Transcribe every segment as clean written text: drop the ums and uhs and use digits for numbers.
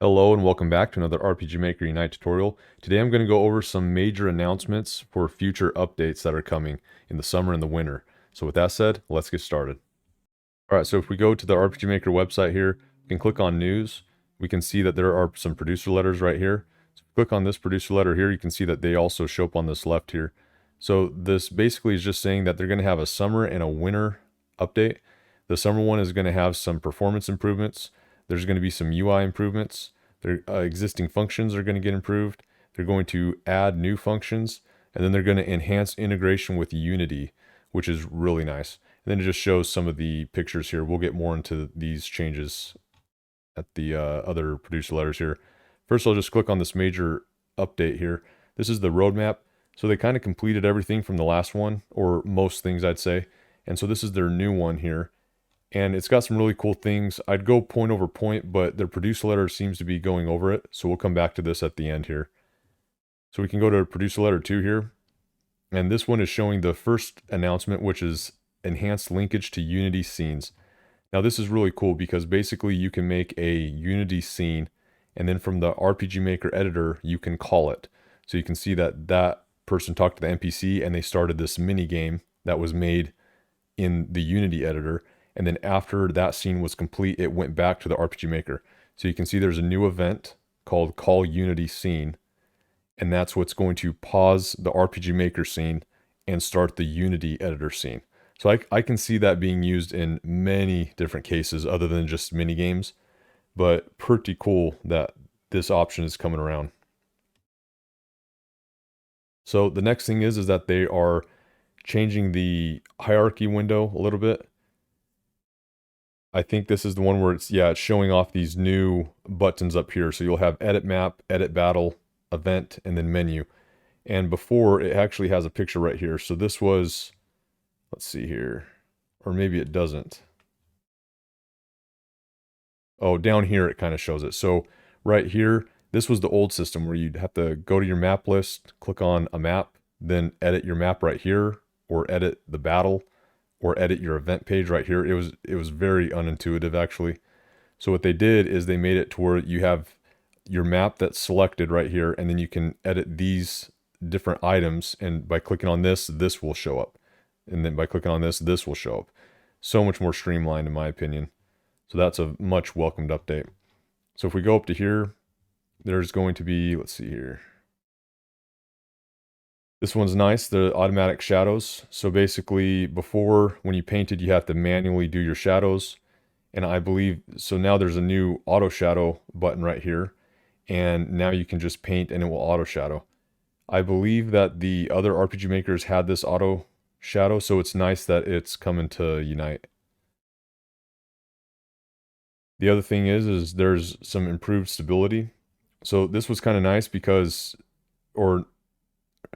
Hello and welcome back to another RPG Maker Unite tutorial. Today I'm going to go over some major announcements for future updates that are coming in the summer and the winter. So with that said, let's get started. Alright, so if we go to the RPG Maker website here, we can click on news. We can see that there are some producer letters right here. So click on this producer letter here, you can see that they also show up on this left here. So this basically is just saying that they're going to have a summer and a winter update. The summer one is going to have some performance improvements. There's going to be some UI improvements. Their existing functions are going to get improved. They're going to add new functions, and then they're going to enhance integration with Unity, which is really nice. And then it just shows some of the pictures here. We'll get more into these changes at the other producer letters here. First, I'll just click on this major update here. This is the roadmap. So they kind of completed everything from the last one, or most things I'd say. And so this is their new one here. And it's got some really cool things. I'd go point over point, but their producer letter seems to be going over it. So we'll come back to this at the end here. So we can go to producer letter 2 here. And this one is showing the first announcement, which is enhanced linkage to Unity scenes. Now this is really cool because basically you can make a Unity scene, and then from the RPG Maker editor, you can call it. So you can see that that person talked to the NPC and they started this mini game that was made in the Unity editor. And then after that scene was complete, it went back to the RPG Maker. So you can see there's a new event called Call Unity Scene, and that's what's going to pause the RPG Maker scene and start the Unity editor scene. So I can see that being used in many different cases other than just mini games, but pretty cool that this option is coming around. So the next thing is that they are changing the hierarchy window a little bit. I think this is the one where it's showing off these new buttons up here. So you'll have edit map, edit battle, event, and then menu. And before, it actually has a picture right here. So this was, let's see here, or maybe it doesn't. Oh, down here it kind of shows it. So right here, this was the old system where you'd have to go to your map list, click on a map, then edit your map right here, or edit the battle, or edit your event page right here. It was very unintuitive actually. So what they did is they made it to where you have your map that's selected right here, and then you can edit these different items, and by clicking on this, this will show up. And then by clicking on this, this will show up. So much more streamlined in my opinion. So that's a much welcomed update. So if we go up to here, there's going to be, let's see here. This one's nice, the automatic shadows. So basically before, when you painted, you have to manually do your shadows. And I believe, so now there's a new auto shadow button right here. And now you can just paint and it will auto shadow. I believe that the other RPG makers had this auto shadow, so it's nice that it's coming to Unite. The other thing is there's some improved stability. So this was kind of nice because, or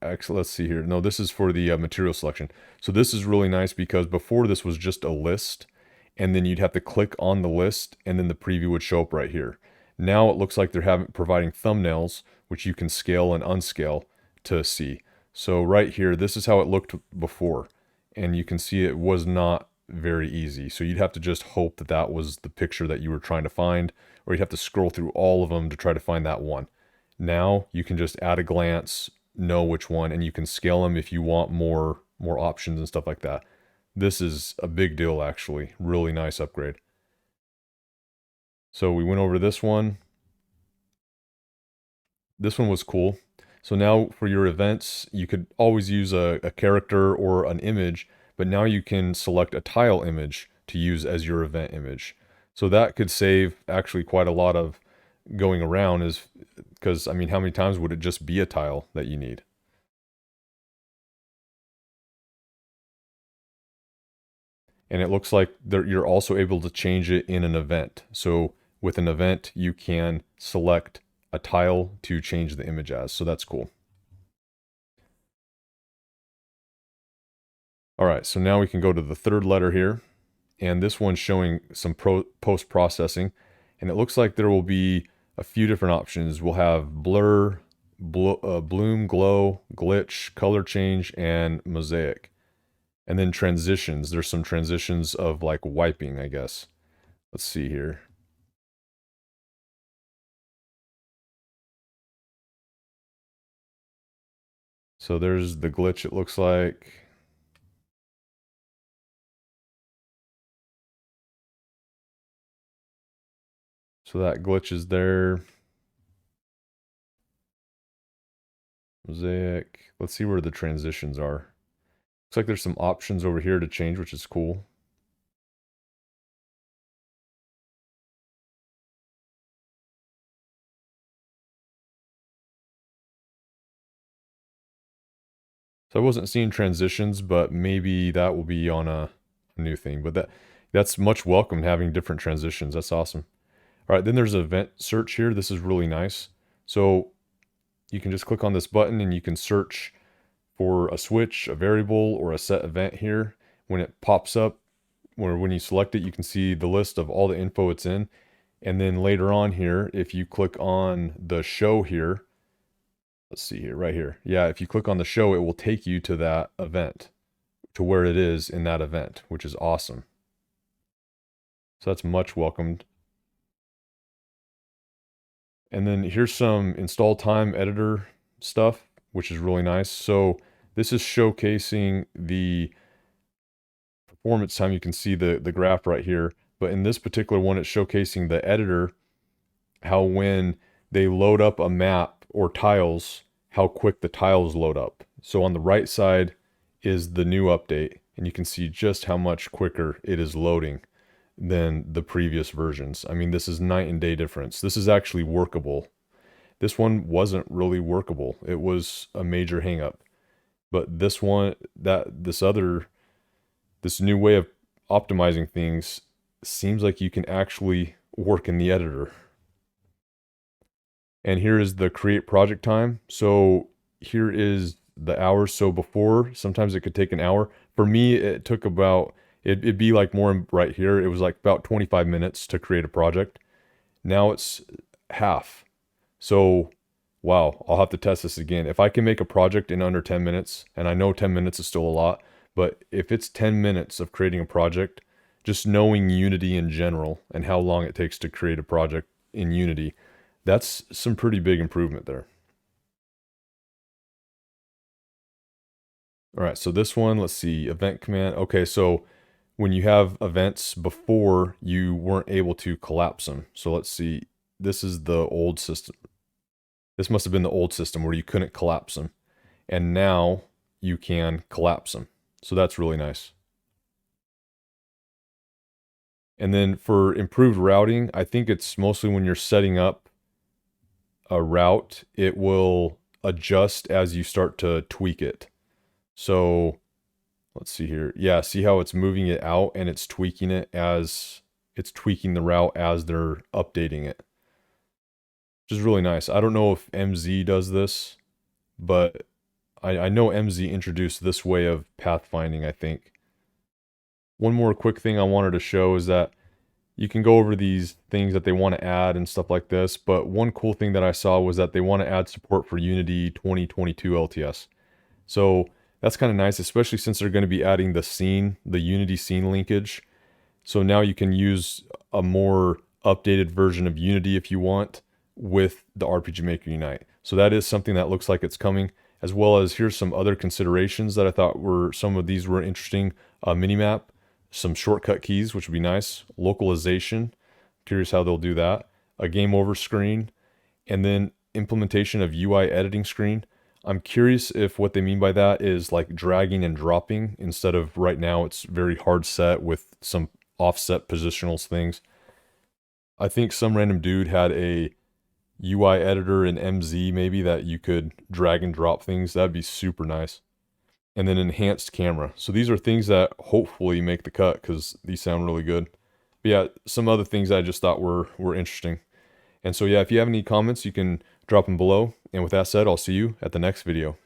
actually, let's see here. No, this is for the material selection. So this is really nice because before this was just a list, and then you'd have to click on the list, and then the preview would show up right here. Now it looks like they're providing thumbnails, which you can scale and unscale to see. So right here, this is how it looked before, and you can see it was not very easy. So you'd have to just hope that that was the picture that you were trying to find, or you'd have to scroll through all of them to try to find that one. Now you can just at a glance know which one, and you can scale them if you want more options and stuff like that. This is a big deal actually. Really nice upgrade. So we went over this one. This one was cool. So now for your events, you could always use a character or an image, but now you can select a tile image to use as your event image. So that could save actually quite a lot of going around, is because, I mean, how many times would it just be a tile that you need? And it looks like you're also able to change it in an event. So with an event, you can select a tile to change the image as. So that's cool. All right, so now we can go to the third letter here. And this one's showing some post-processing. And it looks like there will be a few different options. We'll have blur, bloom, glow, glitch, color change, and mosaic. And then transitions. There's some transitions of like wiping, I guess. Let's see here. So there's the glitch, it looks like. So that glitch is there. Mosaic. Let's see where the transitions are. Looks like there's some options over here to change, which is cool. So I wasn't seeing transitions, but maybe that will be on a new thing. But that's much welcome, having different transitions. That's awesome. All right, then there's event search here. This is really nice. So you can just click on this button and you can search for a switch, a variable, or a set event here. When it pops up, or when you select it, you can see the list of all the info it's in. And then later on here, if you click on the show here, let's see here, right here. Yeah, if you click on the show, it will take you to that event, to where it is in that event, which is awesome. So that's much welcomed. And then here's some install time editor stuff, which is really nice. So this is showcasing the performance time. You can see the graph right here. But in this particular one, it's showcasing the editor, how when they load up a map or tiles, how quick the tiles load up. So on the right side is the new update, and you can see just how much quicker it is loading than the previous versions. I mean, this is night and day difference. This is actually workable. This one wasn't really workable. It was a major hangup. But this one, this new way of optimizing things seems like you can actually work in the editor. And here is the create project time. So here is the hours. So before, sometimes it could take an hour. For me, it took about, it'd be like more right here. It was like about 25 minutes to create a project. Now it's half. So, wow, I'll have to test this again. If I can make a project in under 10 minutes, and I know 10 minutes is still a lot, but if it's 10 minutes of creating a project, just knowing Unity in general and how long it takes to create a project in Unity, that's some pretty big improvement there. All right, so this one, let's see, event command. Okay, so when you have events before, you weren't able to collapse them. So let's see, this is the old system. This must have been the old system where you couldn't collapse them. And now you can collapse them. So that's really nice. And then for improved routing, I think it's mostly when you're setting up a route, it will adjust as you start to tweak it. So let's see here. Yeah, see how it's moving it out and it's tweaking it as it's tweaking the route as they're updating it. Which is really nice. I don't know if MZ does this, but I know MZ introduced this way of pathfinding, I think. One more quick thing I wanted to show is that you can go over these things that they want to add and stuff like this, but one cool thing that I saw was that they want to add support for Unity 2022 LTS. So that's kind of nice, especially since they're going to be adding the scene, the Unity scene linkage. So now you can use a more updated version of Unity if you want with the RPG Maker Unite. So that is something that looks like it's coming, as well as here's some other considerations that I thought were, some of these were interesting. Minimap, some shortcut keys, which would be nice. Localization, curious how they'll do that. A game over screen, and then implementation of UI editing screen. I'm curious if what they mean by that is like dragging and dropping instead of right now it's very hard set with some offset positional things. I think some random dude had a UI editor in MZ maybe that you could drag and drop things. That'd be super nice. And then enhanced camera. So these are things that hopefully make the cut because these sound really good. But yeah, some other things I just thought were interesting. And so yeah, if you have any comments, you can drop them below. And with that said, I'll see you at the next video.